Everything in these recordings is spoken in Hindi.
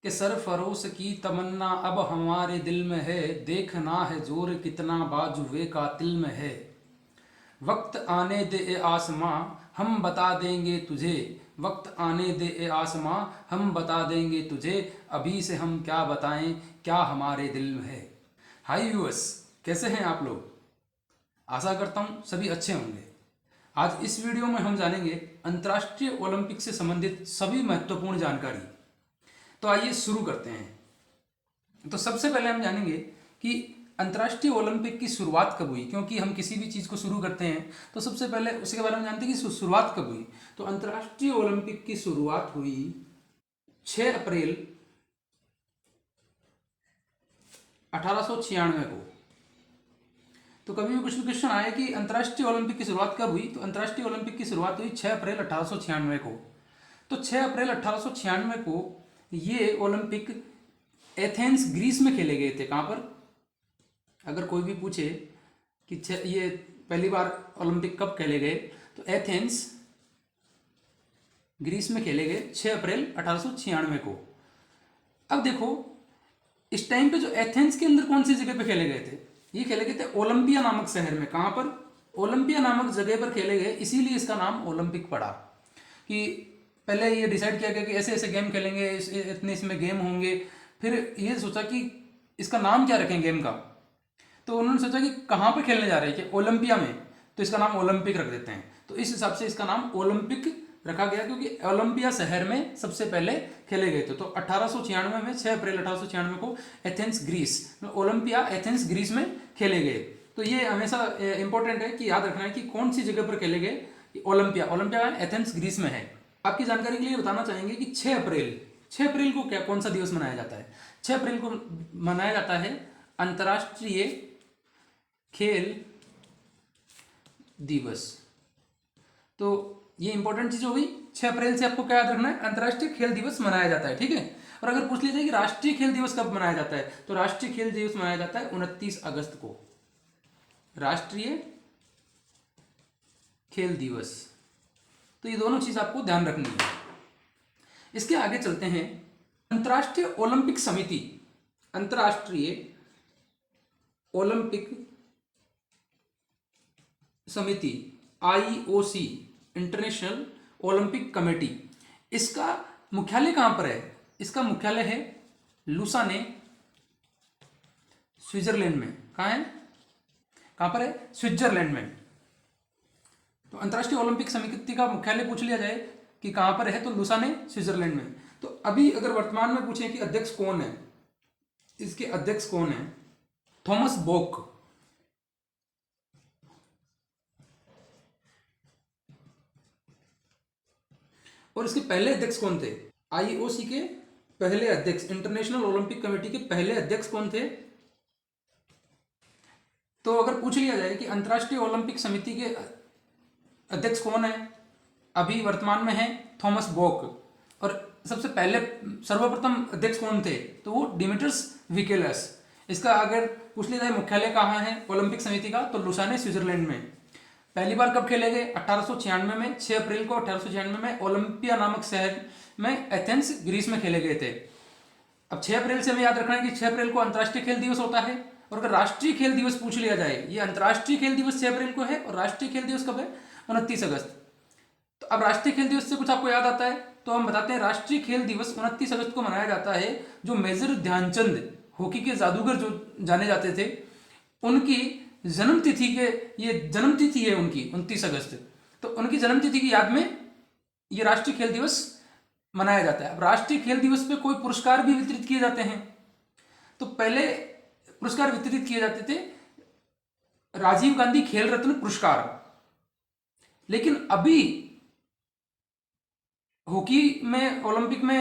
कि सरफरोश की तमन्ना अब हमारे दिल में है, देखना है जोर कितना बाजुए का तिल में है। वक्त आने दे ए आसमां, हम बता देंगे तुझे। वक्त आने दे ए आसमां, हम बता देंगे तुझे। अभी से हम क्या बताएं, क्या हमारे दिल में है। हाय व्यूअर्स, कैसे हैं आप लोग? आशा करता हूं सभी अच्छे होंगे। आज इस वीडियो में हम जानेंगे अंतर्राष्ट्रीय ओलंपिक से संबंधित सभी महत्वपूर्ण जानकारी। तो आइए शुरू करते हैं। तो सबसे पहले हम जानेंगे कि अंतर्राष्ट्रीय ओलंपिक की शुरुआत कब हुई, क्योंकि हम किसी भी चीज़ को शुरू करते हैं तो सबसे पहले उसके बारे में जानते हैं कि शुरुआत कब हुई। तो अंतर्राष्ट्रीय ओलंपिक की शुरुआत हुई 6 अप्रैल 1896 को। तो कभी भी कुछ भी क्वेश्चन आए कि अंतर्राष्ट्रीय ओलंपिक की शुरुआत कब हुई, तो अंतर्राष्ट्रीय ओलंपिक की शुरुआत हुई 6 अप्रैल 1896 को। तो 6 अप्रैल 1896 को ये ओलंपिक एथेंस ग्रीस में खेले गए थे। कहाँ पर? अगर कोई भी पूछे कि ये पहली बार ओलंपिक कब खेले गए, तो एथेंस ग्रीस में खेले गए 6 अप्रैल 1896 को। अब देखो, इस टाइम पे जो एथेंस के अंदर कौन सी जगह पे खेले गए थे? ये खेले गए थे ओलंपिया नामक शहर में। कहाँ पर? ओलंपिया नामक जगह पर खेले गए, इसीलिए इसका नाम ओलंपिक पड़ा। कि पहले ये डिसाइड किया गया कि ऐसे ऐसे गेम खेलेंगे, इतने इसमें गेम होंगे। फिर ये सोचा कि इसका नाम क्या रखें गेम का। तो उन्होंने सोचा कि कहाँ पे खेलने जा रहे हैं, कि ओलंपिया में, तो इसका नाम ओलंपिक रख देते हैं। तो इस हिसाब से इसका नाम ओलंपिक रखा गया, क्योंकि ओलंपिया शहर में सबसे पहले खेले गए थे। तो 1896 में 6 अप्रैल 1896 को Athens Greece, Olympia Athens Greece में खेले गए। तो ये हमेशा इंपॉर्टेंट है कि याद रखना है कि कौन सी जगह पर खेले गए। ओलंपिया ओलंपिया एथेंस ग्रीस में है। आपकी जानकारी के लिए बताना चाहेंगे कि 6 अप्रैल को क्या कौन सा दिवस मनाया जाता है? 6 अप्रैल को मनाया जाता है अंतर्राष्ट्रीय खेल दिवस। तो ये इंपॉर्टेंट चीज हो गई। 6 अप्रैल से आपको क्या याद रखना है? अंतर्राष्ट्रीय खेल दिवस मनाया जाता है, ठीक है। और अगर पूछ लीजिए कि राष्ट्रीय खेल दिवस कब मनाया जाता है, तो राष्ट्रीय खेल दिवस मनाया जाता है 29 अगस्त को। राष्ट्रीय खेल दिवस। तो ये दोनों चीज आपको ध्यान रखनी है। इसके आगे चलते हैं। अंतर्राष्ट्रीय ओलंपिक समिति, अंतर्राष्ट्रीय ओलंपिक समिति IOC, इंटरनेशनल ओलंपिक कमेटी, इसका मुख्यालय कहां पर है? इसका मुख्यालय है लुसाने, स्विट्जरलैंड में। कहां है? कहां पर है? स्विट्जरलैंड में। तो अंतर्राष्ट्रीय ओलंपिक समिति का मुख्यालय पूछ लिया जाए कि कहां पर है, तो लुसाने, स्विट्जरलैंड में। तो अभी अगर वर्तमान में पूछे कि अध्यक्ष कौन है, इसके अध्यक्ष कौन है? थॉमस बोक। और इसके पहले अध्यक्ष कौन थे? IOC के पहले अध्यक्ष, इंटरनेशनल ओलंपिक कमेटी के पहले अध्यक्ष कौन थे? तो अगर पूछ लिया जाए कि अंतर्राष्ट्रीय ओलंपिक समिति के अध्यक्ष कौन है, अभी वर्तमान में है थॉमस बोक। और सबसे पहले सर्वप्रथम अध्यक्ष कौन थे, तो वो डिमिट्रियस विकेलस। इसका अगर पूछ लिया जाए मुख्यालय कहाँ है ओलंपिक समिति का, तो लुसाने, स्विट्जरलैंड में। पहली बार कब खेले गए? 1896 में, 6 अप्रैल को 1896 में ओलंपिया नामक शहर में एथेंस ग्रीस में खेले गए थे। अब 6 अप्रैल से हमें याद रखना है कि 6 अप्रैल को अंतर्राष्ट्रीय खेल दिवस होता है। और अगर राष्ट्रीय खेल दिवस पूछ लिया जाए, ये अंतर्राष्ट्रीय खेल दिवस 6 अप्रैल को है और राष्ट्रीय खेल दिवस कब है? 29 अगस्त। तो अब राष्ट्रीय खेल दिवस से कुछ आपको याद आता है तो हम बताते हैं। राष्ट्रीय खेल दिवस 29 अगस्त को मनाया जाता है। जो मेजर ध्यानचंद, हॉकी के जादूगर जो जाने जाते थे, उनकी जन्म तिथि के, ये जन्म तिथि है उनकी 29 अगस्त। तो उनकी जन्म तिथि की याद में ये राष्ट्रीय खेल दिवस मनाया जाता है। अब राष्ट्रीय खेल दिवस पे कोई पुरस्कार भी वितरित किए जाते हैं। तो पहले पुरस्कार वितरित किए जाते थे राजीव गांधी खेल रत्न पुरस्कार। लेकिन अभी हॉकी में, ओलंपिक में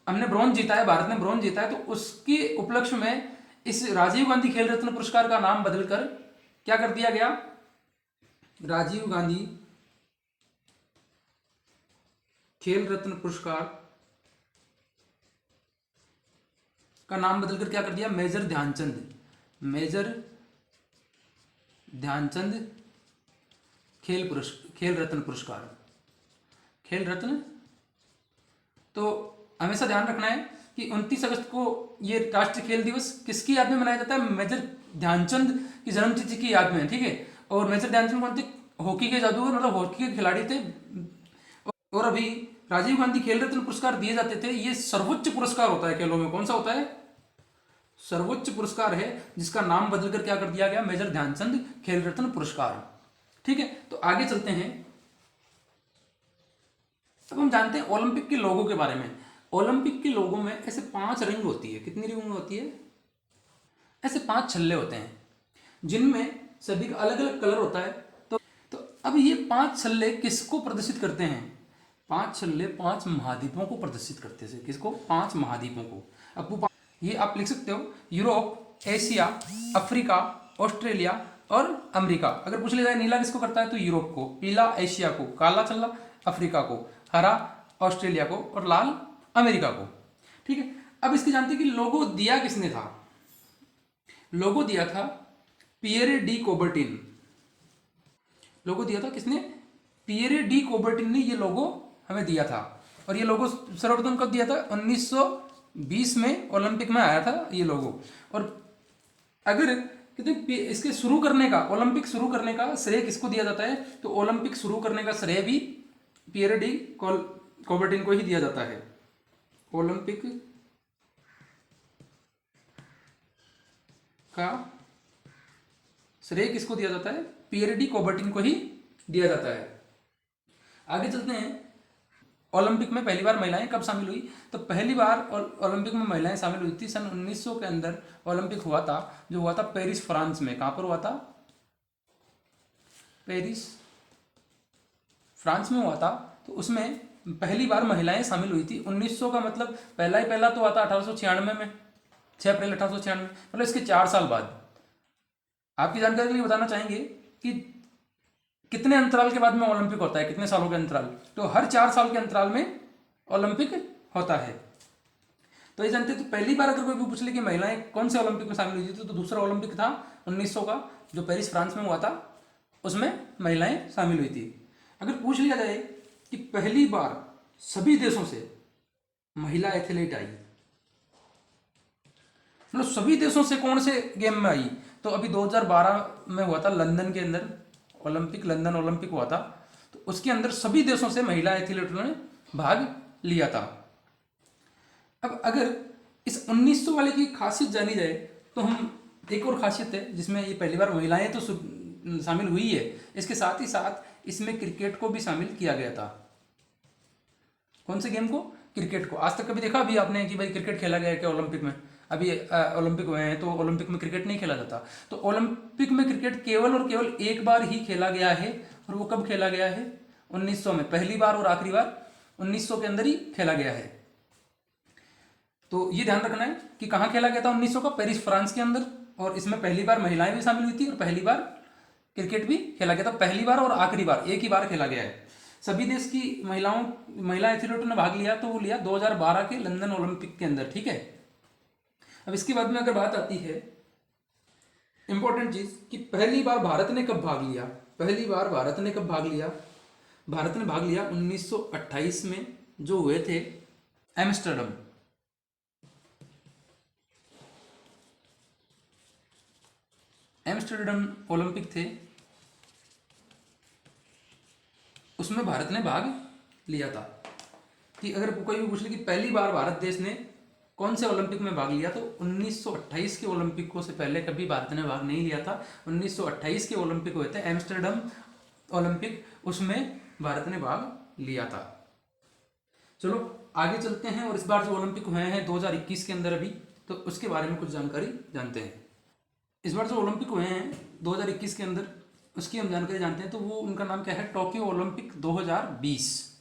हमने ब्रॉन्ज जीता है, भारत ने ब्रॉन्ज जीता है, तो उसके उपलक्ष्य में इस राजीव गांधी खेल रत्न पुरस्कार का नाम बदलकर क्या कर दिया गया? राजीव गांधी खेल रत्न पुरस्कार का नाम बदलकर क्या कर दिया? मेजर ध्यानचंद, मेजर ध्यानचंद खेल रत्न पुरस्कार, खेल रत्न। तो हमेशा ध्यान रखना है कि 29 अगस्त को ये राष्ट्रीय खेल दिवस किसकी याद में मनाया जाता है? मेजर ध्यानचंद की जन्मतिथि की याद में, ठीक है। और मेजर ध्यानचंद कौन थे? हॉकी के जादूगर, मतलब हॉकी के खिलाड़ी थे। और अभी राजीव गांधी खेल रत्न पुरस्कार दिए जाते थे, ये सर्वोच्च पुरस्कार होता है खेलों में। कौन सा होता है? सर्वोच्च पुरस्कार है, जिसका नाम बदलकर क्या कर दिया गया? मेजर ध्यानचंद खेल रत्न पुरस्कार, ठीक है। तो आगे चलते हैं। अब हम जानते हैं ओलंपिक के लोगों के बारे में। ओलंपिक के लोगों में ऐसे 5 रिंग होती है। कितनी रिंग होती है? ऐसे 5 छल्ले होते हैं, जिनमें सभी का अलग अलग कलर होता है। तो अब ये 5 छल्ले किसको प्रदर्शित करते हैं? 5 छल्ले 5 महाद्वीपों को प्रदर्शित करते हैं। किसको? 5 महाद्वीपों को। अब ये आप लिख सकते हो, यूरोप, एशिया, अफ्रीका, ऑस्ट्रेलिया और अमेरिका। अगर पूछ लिया जाए नीला किसको करता है, तो यूरोप को, पीला एशिया को, काला छल्ला अफ्रीका को, हरा ऑस्ट्रेलिया को और लाल अमेरिका को, ठीक है। अब इसके जानते हैं कि लोगो दिया किसने था? लोगो दिया था पियरे डी कोबर्टिन। लोगो दिया था किसने? पियरे डी कोबर्टिन ने ये लोगो हमें दिया था। और ये लोगो सर्वप्रथम कब दिया था? 1920 में ओलंपिक में आया था ये लोगो। और अगर कहते इसके शुरू करने का, ओलंपिक शुरू करने का श्रेय किसको दिया जाता है? तो ओलंपिक शुरू करने का श्रेय भी पियरे डी कोबर्टिन को ही दिया जाता है। ओलंपिक का श्रेय किसको दिया जाता है? पियरे डी कोबर्टिन को ही दिया जाता है। आगे चलते हैं। ओलंपिक में पहली बार महिलाएं कब शामिल हुई? तो पहली बार ओलंपिक में महिलाएं शामिल हुई थी सन 1900 के अंदर। ओलंपिक हुआ था, जो हुआ था पेरिस फ्रांस में। कहां पर हुआ था? पेरिस फ्रांस में हुआ था। तो उसमें पहली बार महिलाएं शामिल हुई थी। 1900 का मतलब पहला तो हुआ था 1896 में, 6 अप्रैल 1896, मतलब इसके 4 साल बाद। आपकी जानकारी के लिए बताना चाहेंगे कि कितने अंतराल के बाद में ओलंपिक होता है, कितने सालों के अंतराल? तो हर 4 साल के अंतराल में ओलंपिक होता है। तो ये जानते हैं। तो पहली बार अगर कोई भी पूछ ले कि महिलाएं कौन से ओलंपिक में शामिल हुई थी, तो दूसरा ओलंपिक था 1900 का, जो पेरिस फ्रांस में हुआ था, उसमें महिलाएं शामिल हुई थी। अगर पूछ लिया जाए कि पहली बार सभी देशों से महिला एथलीट आई, मतलब सभी देशों से कौन से गेम में आई, तो अभी 2012 में हुआ था लंदन के अंदर ओलंपिक, लंदन ओलंपिक हुआ था। तो उसके अंदर सभी देशों से महिला एथलीटों ने भाग लिया था। अब अगर इस 1900 वाले की खासियत जानी जाए, तो हम एक और खासियत है जिसमें ये पहली बार महिलाएं तो शामिल हुई है, इसके साथ ही साथ इसमें क्रिकेट को भी शामिल किया गया था। कौन से गेम को? क्रिकेट को। आज तक कभी देखा अभी आपने कि भाई क्रिकेट खेला गया है क्या ओलंपिक में? अभी ओलंपिक हुए हैं तो ओलंपिक में क्रिकेट नहीं खेला जाता। तो ओलंपिक में क्रिकेट केवल और केवल एक बार ही खेला गया है। और वो कब खेला गया है? 1900 में पहली बार, और आखिरी बार 1900 के अंदर ही खेला गया है। तो ये ध्यान रखना है कि कहाँ खेला गया था 1900 का? पेरिस फ्रांस के अंदर। और इसमें पहली बार महिलाएं भी शामिल हुई थी और पहली बार क्रिकेट भी खेला गया था। पहली बार और आखिरी बार एक ही बार खेला गया है। सभी देश की महिला एथलीटों ने भाग लिया, तो वो लिया 2012 के लंदन ओलंपिक के अंदर, ठीक है। अब इसके बाद में अगर बात आती है इंपॉर्टेंट चीज कि पहली बार भारत ने कब भाग लिया? पहली बार भारत ने कब भाग लिया? भारत ने भाग लिया 1928 में, जो हुए थे एम्स्टर्डम। एम्स्टर्डम ओलंपिक थे, उसमें भारत ने भाग लिया था। कि अगर कोई भी पूछ ले कि पहली बार भारत देश ने कौन से ओलंपिक में भाग लिया, तो 1928 के ओलंपिकों से पहले कभी भारत ने भाग नहीं लिया था। 1928 के ओलंपिक हुए थे एम्स्टर्डम ओलंपिक, उसमें भारत ने भाग लिया था। चलो आगे चलते हैं। और इस बार जो ओलंपिक हुए हैं 2021 के अंदर अभी, तो उसके बारे में कुछ जानकारी जानते हैं। इस बार जो ओलंपिक हुए हैं 2021 के अंदर, उसकी हम जानकारी जानते हैं। तो वो उनका नाम क्या है? Tokyo Olympic 2020।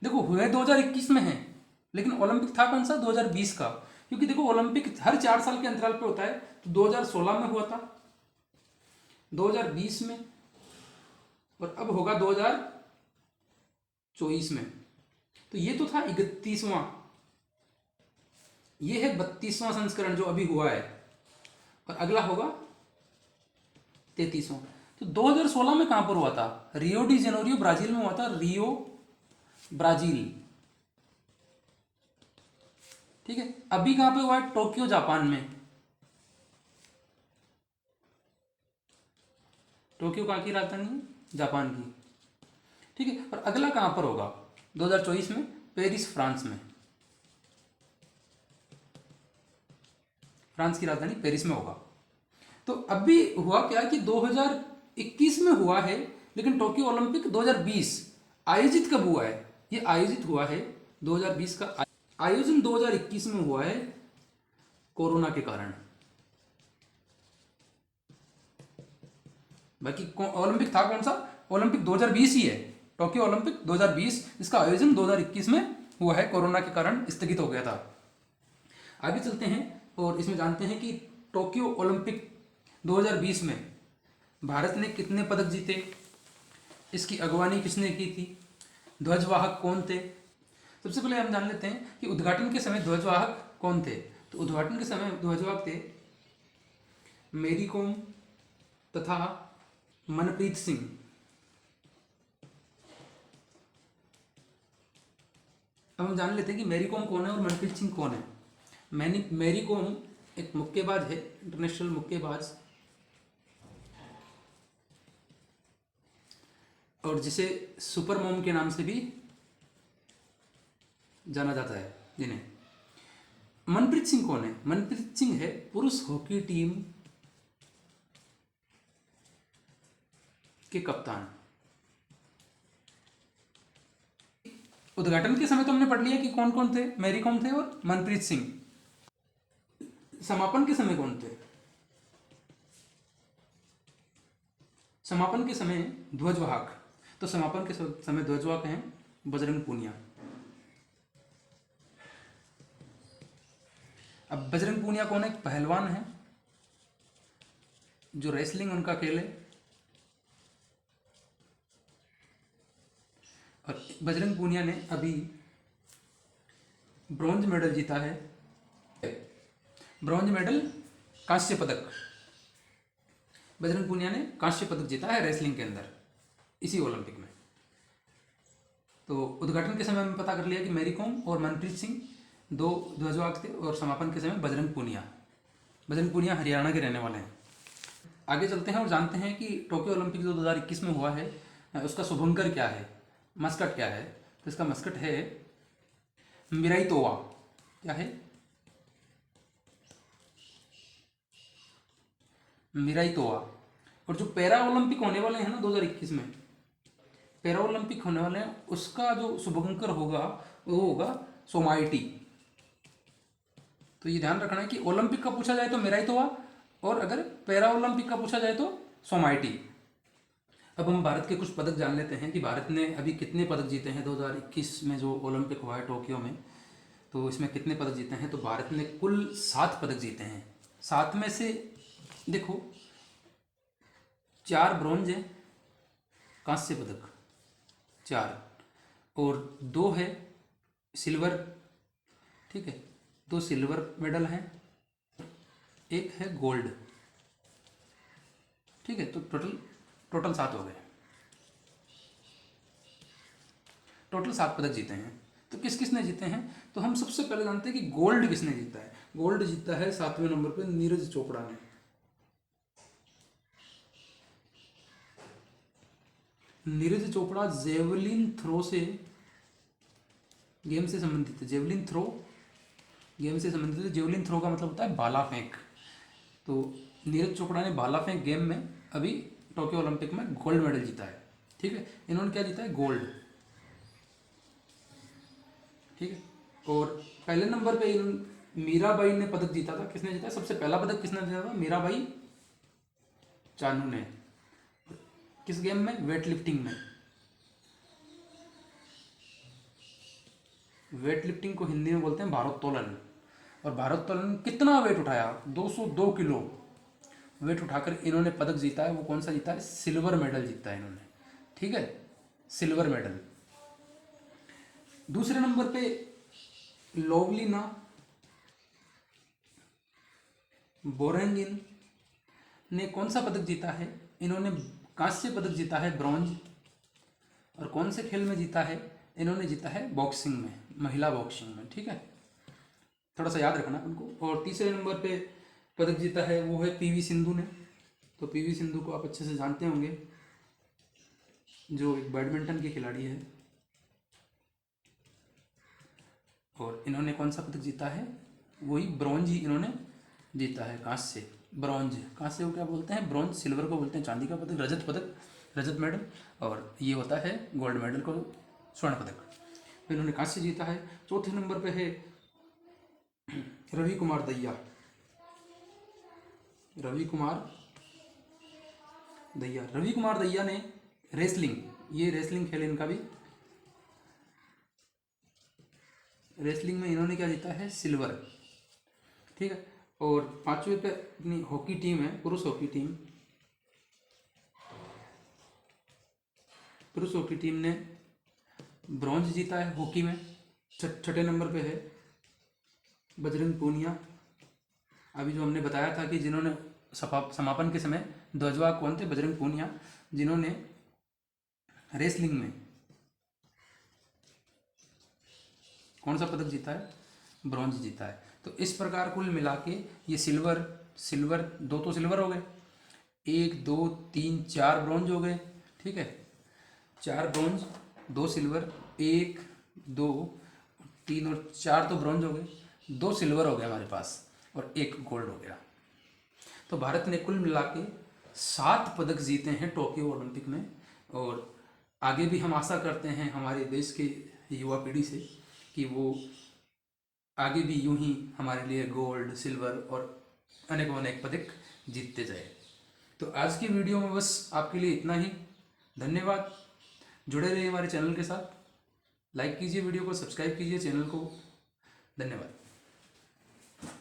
देखो हुए 2021 में है, लेकिन ओलंपिक था कौन सा? 2020 का। क्योंकि देखो ओलंपिक हर 4 साल के अंतराल पे होता है। तो 2016 में हुआ था, 2020 में, और अब होगा 2024 में। तो ये तो था 31वां, ये है 32वां संस्करण जो अभी हुआ है, और अगला होगा 33वां। तो 2016 में कहां पर हुआ था? रियो डी जेनेरियो ब्राजील में हुआ था। रियो ब्राजील, ठीक है। अभी कहाँ पे हुआ है? टोक्यो जापान में। टोक्यो कहाँ की राजधानी है? जापान की। ठीक है। और अगला कहाँ पर होगा? 2024 में पेरिस फ्रांस में। फ्रांस की राजधानी पेरिस में होगा। तो अभी हुआ क्या कि 2021 में हुआ है, लेकिन टोक्यो ओलंपिक 2020 आयोजित कब हुआ है? ये आयोजित हुआ है 2020 का आयोजन 2021 में हुआ है कोरोना के कारण। बाकी ओलंपिक था कौन सा? ओलंपिक 2020 ही है, टोक्यो ओलंपिक 2020। इसका आयोजन 2021 में हुआ है, कोरोना के कारण स्थगित हो गया था। आगे चलते हैं और इसमें जानते हैं कि टोक्यो ओलंपिक 2020 में भारत ने कितने पदक जीते, इसकी अगवानी किसने की थी, ध्वजवाहक कौन थे। सबसे पहले हम जान लेते हैं कि उद्घाटन के समय ध्वजवाहक कौन थे। तो उद्घाटन के समय ध्वजवाहक थे मेरी कॉम तथा मनप्रीत सिंह। अब हम जान लेते हैं कि मेरी कॉम कौन है और मनप्रीत सिंह कौन है। मेरी कॉम एक मुक्केबाज है, इंटरनेशनल मुक्केबाज, और जिसे सुपर मॉम के नाम से भी जाना जाता है जिन्हें। मनप्रीत सिंह कौन है? मनप्रीत सिंह है पुरुष हॉकी टीम के कप्तान। उद्घाटन के समय तो हमने पढ़ लिया कि कौन कौन थे, मैरी कॉम थे और मनप्रीत सिंह। समापन के समय कौन थे? समापन के समय ध्वजवाहक। तो समापन के समय ध्वजवाहक हैं बजरंग पूनिया। अब बजरंग पूनिया कौन है? पहलवान है, जो रेसलिंग उनका खेल है। और बजरंग पूनिया ने अभी ब्रॉन्ज मेडल जीता है, ब्रॉन्ज मेडल, कांस्य पदक। बजरंग पूनिया ने कांस्य पदक जीता है रेसलिंग के अंदर इसी ओलंपिक में। तो उद्घाटन के समय में पता कर लिया कि मैरी कॉम और मनप्रीत सिंह दो ध्वजवाहक थे, और समापन के समय बजरंग पूनिया। बजरंग पूनिया हरियाणा के रहने वाले हैं। आगे चलते हैं और जानते हैं कि टोक्यो ओलंपिक जो 2021 में हुआ है उसका शुभंकर क्या है, मस्कट क्या है। तो इसका मस्कट है मिराई तोवा। क्या है? मिराई तोवा। और जो पैरा ओलंपिक होने वाले हैं ना 2021 में, पैरा ओलंपिक होने वाले हैं, उसका जो शुभंकर होगा वो होगा सोमाइटी। तो ये ध्यान रखना है कि ओलंपिक का पूछा जाए तो मिराई तोवा, और अगर पैरा ओलंपिक का पूछा जाए तो सोमाइटी। अब हम भारत के कुछ पदक जान लेते हैं कि भारत ने अभी कितने पदक जीते हैं 2021 में जो ओलंपिक हुआ है टोक्यो में। तो इसमें कितने पदक जीते हैं? तो भारत ने कुल 7 पदक जीते हैं। 7 में से देखो 4 ब्रॉन्ज है, कांस्य पदक 4, और 2 है सिल्वर। ठीक है, 2 सिल्वर मेडल हैं, 1 है गोल्ड। ठीक है, तो टोटल 7 हो गए। टोटल 7 पदक जीते हैं। तो किस किस ने जीते हैं? तो हम सबसे पहले जानते हैं कि गोल्ड किसने जीता है। गोल्ड जीता है 7वें नंबर पे नीरज चोपड़ा ने। नीरज चोपड़ा जेवलिन थ्रो से गेम से संबंधित है। जेवलिन थ्रो गेम से संबंधित है। जेवलिन थ्रो का मतलब होता है भाला फेंक। तो नीरज चोपड़ा ने भाला फेंक गेम में अभी टोक्यो ओलंपिक में गोल्ड मेडल जीता है। ठीक है, इन्होंने क्या जीता है? गोल्ड। ठीक है, और पहले नंबर पे मीराबाई ने पदक जीता था। किसने जीता? सबसे पहला पदक किसने जीता था? मीराबाई चानू ने। किस गेम में? वेट लिफ्टिंग में। वेट लिफ्टिंग को हिंदी में बोलते हैं भारोत्तोलन। और भारोत्तोलन कितना वेट उठाया? 202 किलो वेट उठाकर इन्होंने पदक जीता है। वो कौन सा जीता है? सिल्वर मेडल जीता है इन्होंने। ठीक है, सिल्वर मेडल। दूसरे नंबर पे लोवलिना बोरेंगिन ने कौन सा पदक जीता है? इन्होंने कांस्य पदक जीता है, ब्रॉन्ज। और कौन से खेल में जीता है? इन्होंने जीता है बॉक्सिंग में, महिला बॉक्सिंग में। ठीक है, थोड़ा सा याद रखना उनको। और तीसरे नंबर पे पदक जीता है वो है पीवी सिंधु ने। तो पीवी सिंधु को आप अच्छे से जानते होंगे, जो एक बैडमिंटन की खिलाड़ी है। और इन्होंने कौन सा पदक जीता है? वही ब्रॉन्ज ही इन्होंने जीता है, कांस्य से। ब्रॉन्ज, कांस्य को क्या बोलते हैं? ब्रॉन्ज। सिल्वर को बोलते हैं चांदी का पदक, रजत पदक, रजत मेडल। और ये होता है गोल्ड मेडल को स्वर्ण पदक। तो इन्होंने कांस्य जीता है। चौथे नंबर पे है रवि कुमार दहिया। रवि कुमार दहिया, रवि कुमार दहिया ने रेसलिंग, ये रेसलिंग खेल इनका भी, रेसलिंग में इन्होंने क्या जीता है? सिल्वर। ठीक है। और पांचवें पे अपनी हॉकी टीम है, पुरुष हॉकी टीम। पुरुष हॉकी टीम ने ब्रॉन्ज जीता है हॉकी में। छठे नंबर पे है बजरंग पूनिया। अभी जो हमने बताया था कि जिन्होंने समापन के समय ध्वजवाहक कौन थे? बजरंग पूनिया, जिन्होंने रेसलिंग में कौन सा पदक जीता है? ब्रॉन्ज जीता है। तो इस प्रकार कुल मिला के ये सिल्वर, सिल्वर, दो तो सिल्वर हो गए, 1 2 3 4 ब्रॉन्ज हो गए। ठीक है, 4 ब्रॉन्ज, 2 सिल्वर, 1 2 3 और 4 तो ब्रॉन्ज हो गए, 2 सिल्वर हो गए हमारे पास और 1 गोल्ड हो गया। तो भारत ने कुल मिला के 7 पदक जीते हैं टोक्यो ओलंपिक में। और आगे भी हम आशा करते हैं हमारे देश के युवा पीढ़ी से कि वो आगे भी यूं ही हमारे लिए गोल्ड, सिल्वर और अनेकों अनेक पदक जीतते जाए। तो आज की वीडियो में बस आपके लिए इतना ही। धन्यवाद। जुड़े रहिए हमारे चैनल के साथ। लाइक कीजिए वीडियो को, सब्सक्राइब कीजिए चैनल को। धन्यवाद।